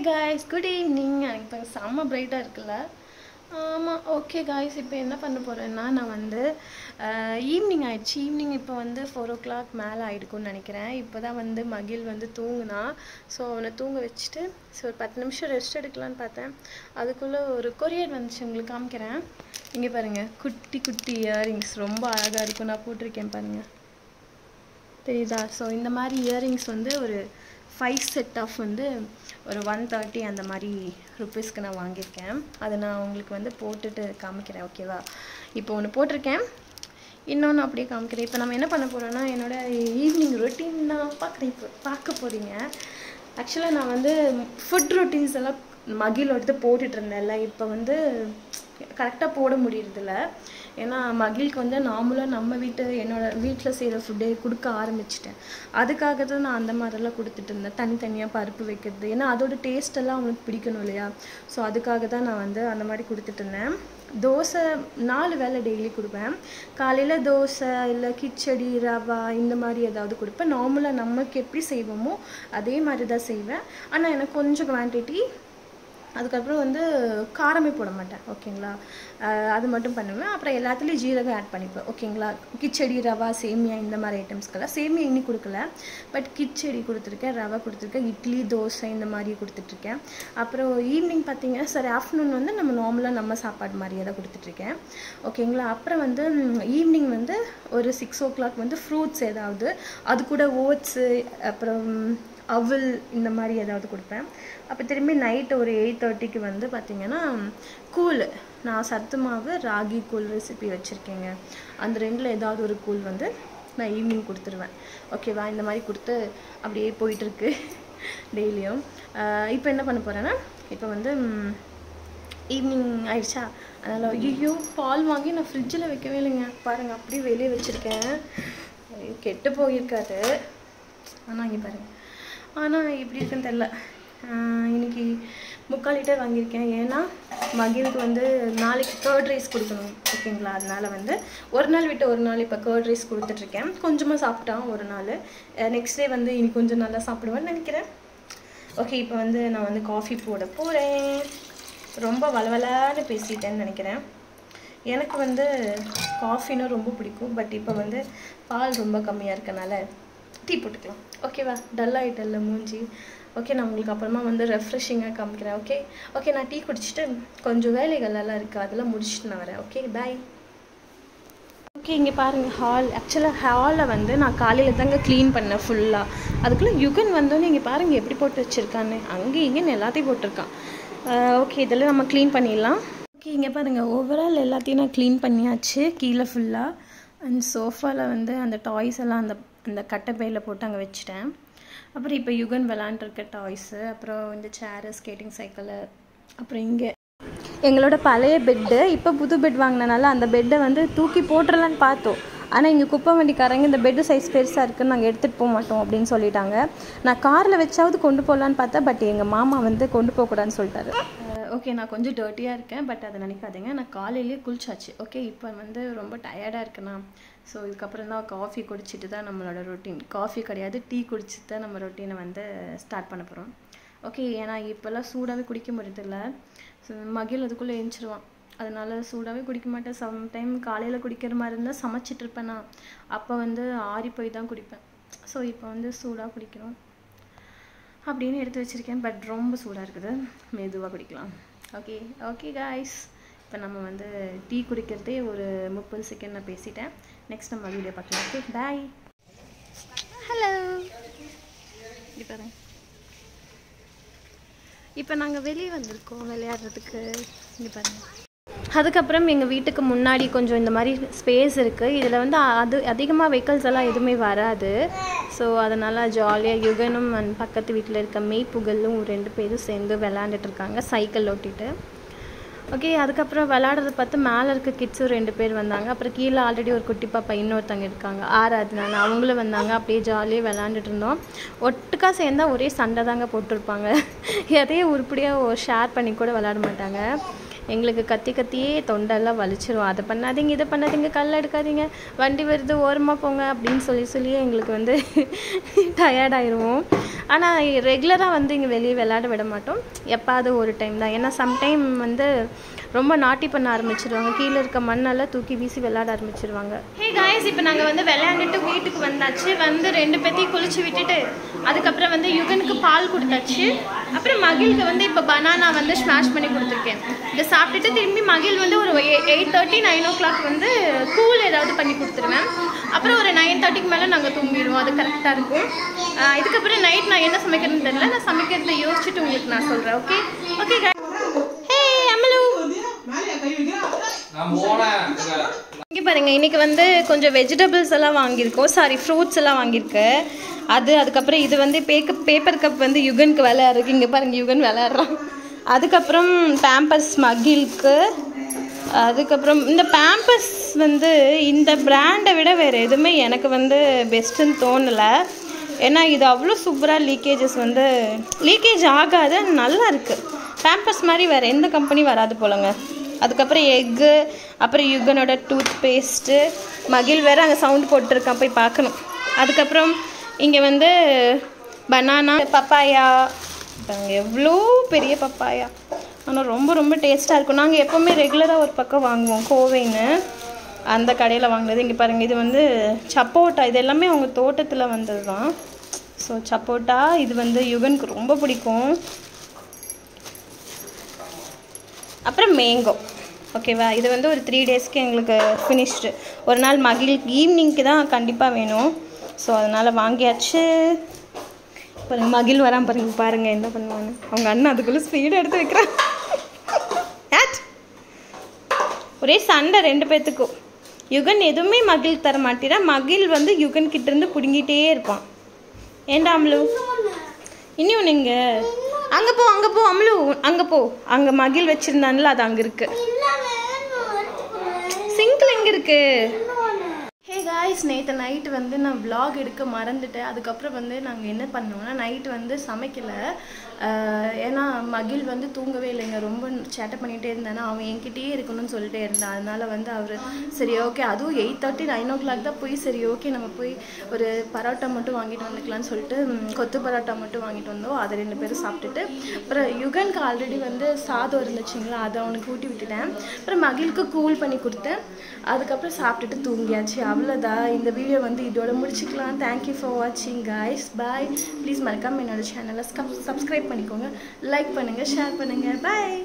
guys, good evening. எனக்கு செம்ம பிரைட்டாக இருக்குல்ல. ஆமாம், ஓகே காய்ஸ். இப்போ என்ன பண்ண போகிறேன்னா, நான் வந்து ஈவினிங் ஆயிடுச்சு. ஈவினிங் இப்போ வந்து 4 o'clock மேலே ஆகிடுக்குன்னு நினைக்கிறேன். இப்போ தான் வந்து மகிழ் வந்து தூங்குனா. ஸோ அவனை தூங்க வச்சுட்டு ஒரு 10 நிமிஷம் ரெஸ்ட் எடுக்கலான்னு பார்த்தேன். அதுக்குள்ளே ஒரு கொரியர் வந்துச்சு, உங்களுக்கு காமிக்கிறேன். இங்கே பாருங்கள், குட்டி குட்டி இயரிங்ஸ் ரொம்ப அழகாக இருக்கும். நான் போட்டிருக்கேன் பாருங்கள், தெரியுதா? ஸோ இந்த மாதிரி இயரிங்ஸ் வந்து ஒரு 5 செட் ஆஃப் வந்து ஒரு 130 அந்த மாதிரி ருப்பீஸ்க்கு நான் வாங்கியிருக்கேன். அதை நான் உங்களுக்கு வந்து போட்டுட்டு காமிக்கிறேன், ஓகேவா? இப்போ ஒன்று போட்டிருக்கேன், இன்னொன்று அப்படியே காமிக்கிறேன். இப்போ நம்ம என்ன பண்ண போகிறோன்னா, என்னோடய ஈவினிங் ரொட்டீன் தான் பார்க்க போகிறீங்க. ஆக்சுவலாக நான் வந்து ஃபுட் ரொட்டீன்ஸ் எல்லாம் மகிழோடு போட்டுட்டு இருந்தேன்ல, இப்போ வந்து கரெக்டாக போட முடியறதில்ல. ஏன்னா மகிழ்க்கு வந்து நார்மலாக நம்ம வீட்டில் செய்கிற ஃபுட்டே கொடுக்க ஆரம்பிச்சிட்டேன். அதுக்காக தான் நான் அந்த மாதிரிலாம் கொடுத்துட்டு இருந்தேன், தனித்தனியாக பருப்பு வைக்கிறது. ஏன்னா அதோட டேஸ்ட்டெல்லாம் அவனுக்கு பிடிக்கணும் இல்லையா? ஸோ அதுக்காக தான் நான் வந்து அந்த மாதிரி கொடுத்துட்டு இருந்தேன். தோசை 4 வேளை டெய்லி கொடுப்பேன். காலையில் தோசை இல்லை கிச்சடி ரவா இந்த மாதிரி ஏதாவது கொடுப்பேன். நார்மலாக நமக்கு எப்படி செய்வோமோ அதே மாதிரி தான் செய்வேன். ஆனால் எனக்கு கொஞ்சம் குவான்டிட்டி, அதுக்கப்புறம் வந்து காரமே போட மாட்டேன், ஓகேங்களா? அது மட்டும் பண்ணுவேன். அப்புறம் எல்லாத்துலேயும் ஜீரகம் ஆட் பண்ணிப்பேன், ஓகேங்களா? கிச்சடி ரவா சேமியா இந்த மாதிரி ஐட்டம்ஸ்க்கெல்லாம் சேமியா இன்னும் கொடுக்கல, பட் கிச்சடி கொடுத்துருக்கேன், ரவா கொடுத்துருக்கேன், இட்லி தோசை இந்த மாதிரி கொடுத்துட்ருக்கேன். அப்புறம் ஈவினிங் பார்த்தீங்கன்னா சரி, ஆஃப்டர்நூன் வந்து நம்ம சாப்பாடு மாதிரியே தான் கொடுத்துட்ருக்கேன், ஓகேங்களா? அப்புறம் வந்து ஈவினிங் வந்து ஒரு 6 o'clock வந்து ஃப்ரூட்ஸ் ஏதாவது, அது கூட ஓட்ஸு அப்புறம் அவல் இந்த மாதிரி ஏதாவது கொடுப்பேன். அப்போ திரும்பி நைட்டு ஒரு 8:30க்கு வந்து பார்த்திங்கன்னா கூழ், நான் சத்து மாவு ராகி கூழ் ரெசிபி வச்சுருக்கேங்க. அந்த 2ல் ஏதாவது ஒரு கூழ் வந்து நான் ஈவினிங் கொடுத்துருவேன், ஓகேவா? இந்த மாதிரி கொடுத்து அப்படியே போயிட்டுருக்கு டெய்லியும். இப்போ என்ன பண்ண போகிறேன்னா, இப்போ வந்து ஈவினிங் ஆயிடுச்சா, அதனால் ஐயோ பால் வாங்கி நான் ஃப்ரிட்ஜில் வைக்கவே இல்லைங்க. பாருங்கள், அப்படியே வெளியே வச்சுருக்கேன். கெட்டு போயிருக்காது, ஆனால் இங்கே பாருங்கள். ஆனால் எப்படி இருக்குன்னு தெரில. இன்றைக்கி 3/4 லிட்டர் வாங்கியிருக்கேன். ஏன்னா மகிழுக்கு வந்து நாளைக்கு கர்ட் ரைஸ் கொடுக்கணும், ஓகேங்களா? அதனால் வந்து ஒரு நாள் விட்டு ஒரு நாள் இப்போ கர்ட் ரைஸ் கொடுத்துட்ருக்கேன். கொஞ்சமாக சாப்பிட்டான் ஒரு நாள், நெக்ஸ்ட் டே வந்து இன்னைக்கு கொஞ்சம் நல்லா சாப்பிடுவேன்னு நினைக்கிறேன். ஓகே, இப்போ வந்து நான் வந்து காஃபி போட போகிறேன். ரொம்ப வளவலான்னு பேசிட்டேன்னு நினைக்கிறேன். எனக்கு வந்து காஃபின்னா ரொம்ப பிடிக்கும், பட் இப்போ வந்து பால் ரொம்ப கம்மியாக இருக்கனால டீ போட்டுக்கலாம், ஓகேவா? டல்லாகிட்டல்ல மூஞ்சி. ஓகே, நான் உங்களுக்கு அப்புறமா வந்து ரெஃப்ரெஷிங்காக காமிக்கிறேன், ஓகே. நான் டீ குடிச்சிட்டு கொஞ்சம் வேலைகளெல்லாம் இருக்குது, அதெல்லாம் முடிச்சுட்டு நான் வரேன், ஓகே? பாய். ஓகே, இங்கே பாருங்கள் ஹால். ஆக்சுவலாக ஹாலில் வந்து நான் காலையில் தாங்க க்ளீன் பண்ணேன் ஃபுல்லாக. அதுக்குள்ளே யுகன் வந்தோன்னே இங்கே பாருங்கள் எப்படி போட்டு வச்சுருக்கான்னு, அங்கே இங்கேன்னு எல்லாத்தையும் போட்டிருக்கான். ஓகே, இதெல்லாம் நம்ம க்ளீன் பண்ணிடலாம். ஓகே, இங்கே பாருங்கள், ஓவரால் எல்லாத்தையும் நான் க்ளீன் பண்ணியாச்சு கீழே ஃபுல்லாக. அண்ட் சோஃபாவில் வந்து அந்த டாய்ஸ் எல்லாம் அந்த கட்டைப்பையில் போட்டு அங்கே வச்சுட்டேன். அப்புறம் இப்போ யுகன் விளாண்டுருக்க டாய்ஸு, அப்புறம் இந்த சேரு, ஸ்கேட்டிங் சைக்கிளு, அப்புறம் இங்கே எங்களோட பழைய பெட்டு. இப்போ புது பெட் வாங்கினனால அந்த பெட்டை வந்து தூக்கி போட்டுடலான்னு பார்த்தோம். ஆனால் இங்கே குப்பை வண்டிக்காரங்க இந்த பெட்டு சைஸ் பெருசாக இருக்குதுன்னு நாங்கள் எடுத்துகிட்டு போக மாட்டோம் அப்படின்னு சொல்லிட்டாங்க. நான் காரில் வச்சாவது கொண்டு போகலான்னு பார்த்தா, பட் எங்கள் மாமா வந்து கொண்டு போகக்கூடாதுன்னு சொல்லிட்டாரு. ஓகே, நான் கொஞ்சம் டர்ட்டியாக இருக்கேன், பட் அதை நினைக்காதீங்க. நான் காலையிலேயே குளிச்சாச்சு, ஓகே? இப்போ வந்து ரொம்ப டயர்டாக இருக்குண்ணா. ஸோ இதுக்கப்புறம் தான் காஃபி குடிச்சிட்டு தான் நம்மளோட ரொட்டீன், காஃபி கிடையாது டீ குடிச்சிட்டு தான் நம்ம ரொட்டீனை வந்து ஸ்டார்ட் பண்ண போகிறோம், ஓகே? ஏன்னா இப்போல்லாம் சூடாகவே குடிக்க முடியறதில்ல. ஸோ மகிழ் அதுக்குள்ளே எழுந்திருவான், அதனால் சூடாகவே குடிக்க மாட்டேன். சம்டைம் காலையில் குடிக்கிற மாதிரி இருந்தால் சமைச்சிட்ருப்பேன்னா, அப்போ வந்து ஆறி போய் தான் குடிப்பேன். ஸோ இப்போ வந்து சூடாக குடிக்கணும் அப்படின்னு எடுத்து வச்சுருக்கேன், பட் ரொம்ப சூடாக இருக்குது, மெதுவாக குடிக்கலாம், ஓகே காய்ஸ். இப்போ நம்ம வந்து டீ குடிக்கிறதே ஒரு 30 செகண்ட் நான் பேசிட்டேன். நெக்ஸ்ட் நம்ம வீடியோ பார்க்கலாம், ஓகே? பாய். ஹலோ, இப்படி பாருங்க, இப்போ நாங்கள் வெளியே வந்திருக்கோம் விளையாடுறதுக்கு. இங்கே பாருங்கள். அதுக்கப்புறம் எங்கள் வீட்டுக்கு முன்னாடி கொஞ்சம் இந்த மாதிரி ஸ்பேஸ் இருக்குது. இதில் வந்து அதிகமாக வெஹிக்கல்ஸ் எல்லாம் எதுவுமே வராது. ஸோ அதனால் ஜாலியாக யுகனும் பக்கத்து வீட்டில் இருக்க மெய்ப்புகழும் 2 பேரும் சேர்ந்து விளாண்டுட்ருக்காங்க சைக்கிள் ஓட்டிட்டு, ஓகே? அதுக்கப்புறம் விளாடுறத பார்த்து மேலே இருக்க கிட்ஸும் 2 பேர் வந்தாங்க. அப்புறம் கீழே ஆல்ரெடி ஒரு குட்டி பாப்பா இன்னொருத்தங்க இருக்காங்க, ஆராத்னா, அவங்களும் வந்தாங்க. அப்படியே ஜாலியாக விளாண்டுட்டு இருந்தோம். ஒட்டுக்கா சேர்ந்தால் ஒரே சண்டை தாங்க போட்டிருப்பாங்க, எதையும் உருப்படியாக ஷேர் பண்ணி கூட விளாட மாட்டாங்க. எங்களுக்கு கத்தி கத்தியே தொண்டெல்லாம் வலிச்சிரும். அதை பண்ணாதீங்க, இதை பண்ணாதீங்க, கல் எடுக்காதீங்க, வண்டி வருது ஓரமாக போங்க அப்படின்னு சொல்லி எங்களுக்கு வந்து டயர்டாயிருவோம். ஆனால் ரெகுலராக வந்து இங்கே வெளியே விளையாட விட மாட்டோம், எப்பாவது ஒரு டைம் தான். ஏன்னா சம்டைம் வந்து ரொம்ப நாட்டி பண்ண ஆரம்பிச்சிருவாங்க, கீழே இருக்க மண்ணெல்லாம் தூக்கி வீசி விளையாட ஆரம்பிச்சிருவாங்க. ஹே காய்ஸ், இப்போ நாங்கள் வந்து விளையாண்டுட்டு வீட்டுக்கு வந்தாச்சு. வந்து 2 பேத்தையும் குளிச்சு விட்டுட்டு அதுக்கப்புறம் வந்து யுகனுக்கு பால் கொடுத்தாச்சு. அப்புறம் மகிழுக்கு வந்து இப்போ பனானா வந்து ஸ்மாஷ் பண்ணி கொடுத்துருக்கேன். இதை சாப்பிட்டுட்டு திரும்பி மகிழ் வந்து ஒரு 8:30 9 o'clock வந்து கூல் ஏதாவது பண்ணி கொடுத்துருவேன். அப்புறம் ஒரு 9:30க்கு மேலே நாங்கள் தூங்கிடுவோம், அது கரெக்டாக இருக்கும். இதுக்கப்புறம் நைட் நான் என்ன சமைக்கிறதுன்னு தெரியல, நான் சமைக்கிறதை யோசிச்சுட்டு உங்களுக்கு நான் சொல்கிறேன். Okay okay. ஹே அம்மலு, இங்கே பாருங்கள், இன்றைக்கி வந்து கொஞ்சம் வெஜிடபிள்ஸ் எல்லாம் வாங்கியிருக்கோம், சாரி ஃப்ரூட்ஸ் எல்லாம் வாங்கியிருக்கேன். அதுக்கப்புறம் இது வந்து பேப்பர் கப் வந்து யுகனுக்கு விளையாடுறதுக்கு, இங்கே பாருங்கள் யுகன் விளையாடுறான். அதுக்கப்புறம் பேம்பர்ஸ் மகிழுக்கு. அதுக்கப்புறம் இந்த பேம்பர்ஸ் வந்து இந்த பிராண்டை விட வேறு எதுவுமே எனக்கு வந்து பெஸ்ட்டுன்னு தோணலை. ஏன்னா இது அவ்வளோ சூப்பராக லீக்கேஜஸ் வந்து லீக்கேஜ் ஆகாது, நல்லா இருக்குது. பேம்பர்ஸ் மாதிரி வேறு எந்த கம்பெனி வராது போலங்க. அதுக்கப்புறம் எக்கு, அப்புறம் யுகனோட டூத் பேஸ்ட்டு, மகிழ் வேறு அங்கே சவுண்ட் போட்டுருக்கான், போய் பார்க்கணும். அதுக்கப்புறம் இங்கே வந்து பனானா, பப்பாயா, எவ்வளோ பெரிய பப்பாயா, ஆனால் ரொம்ப ரொம்ப டேஸ்ட்டாக இருக்கும். நாங்கள் எப்போவுமே ரெகுலராக ஒரு பக்கம் வாங்குவோம், கோவைன்னு, அந்த கடையில் வாங்கினது. இங்கே பாருங்கள், இது வந்து சப்போட்டா, இது எல்லாமே அவங்க தோட்டத்தில் வந்தது தான். ஸோ சப்போட்டா இது வந்து யுகனுக்கு ரொம்ப பிடிக்கும். அப்புறம் மேங்கோ, ஓகேவா, இது வந்து ஒரு 3 daysக்கு எங்களுக்கு ஃபினிஷ்டு. ஒரு நாள் மகிழுக்கு ஈவினிங்க்கு தான் கண்டிப்பாக வேணும், ஸோ அதனால் வாங்கியாச்சு. பாருங்கள் மகிழ் வரான் பாருங்கள் என்ன பண்ணுவான்னு. அவங்க அண்ணன் அதுக்குள்ளே ஸ்பீடு எடுத்து வைக்கிறான். ஒரே சண்டை 2 பேர்த்துக்கும். யுகன் எதுவுமே மகிழ் தர மாட்டேறான், மகிழ் வந்து யுகன் கிட்டேருந்து பிடுங்கிட்டே இருப்பான். ஏண்டா அம்லு, இன்னும் இங்கே அங்கே போ அம்லு, அங்கே போ, அங்கே மகிழ் வச்சுருந்தான்ல அது அங்கே இருக்குது, சிங்கிள் எங்கே இருக்குது. ஹே காய்ஸ், நேற்று நைட்டு வந்து நான் vlog எடுக்க மறந்துட்டேன். அதுக்கப்புறம் வந்து நாங்கள் என்ன பண்ணோம்னா, நைட்டு வந்து சமைக்கலை. ஏன்னா மகிழ் வந்து தூங்கவே இல்லைங்க, ரொம்ப சேட்டை பண்ணிகிட்டே இருந்தானா, அவன் என்கிட்டயே இருக்கணும்னு சொல்லிட்டே இருந்தான். அதனால் வந்து அவர் சரி ஓகே, அதுவும் 8:30 9 o'clock தான் போய், சரி ஓகே நம்ம போய் ஒரு பரோட்டா மட்டும் வாங்கிட்டு வந்துக்கலான்னு சொல்லிட்டு கொத்து பரோட்டா மட்டும் வாங்கிட்டு வந்தோம். அதை 2 பேரும் சாப்பிட்டுட்டு, அப்புறம் யுகனுக்கு ஆல்ரெடி வந்து சாதம் இருந்துச்சுங்களா, அதை அவனுக்கு ஊட்டி விட்டுட்டேன். அப்புறம் மகிழுக்கு கூல் பண்ணி கொடுத்தேன். அதுக்கப்புறம் சாப்பிட்டுட்டு தூங்கியாச்சு. அவ்வளோதான், இந்த வீடியோ வந்து இதோட முடிச்சுக்கலாம். தேங்க்யூ ஃபார் வாட்சிங் காய்ஸ், பாய். ப்ளீஸ் மறக்காமல் என்னோட சேனலை சப்ஸ்கிரைப் பண்ணிக்கோங்க, லைக் பண்ணுங்கள், ஷேர் பண்ணுங்கள், பாய்.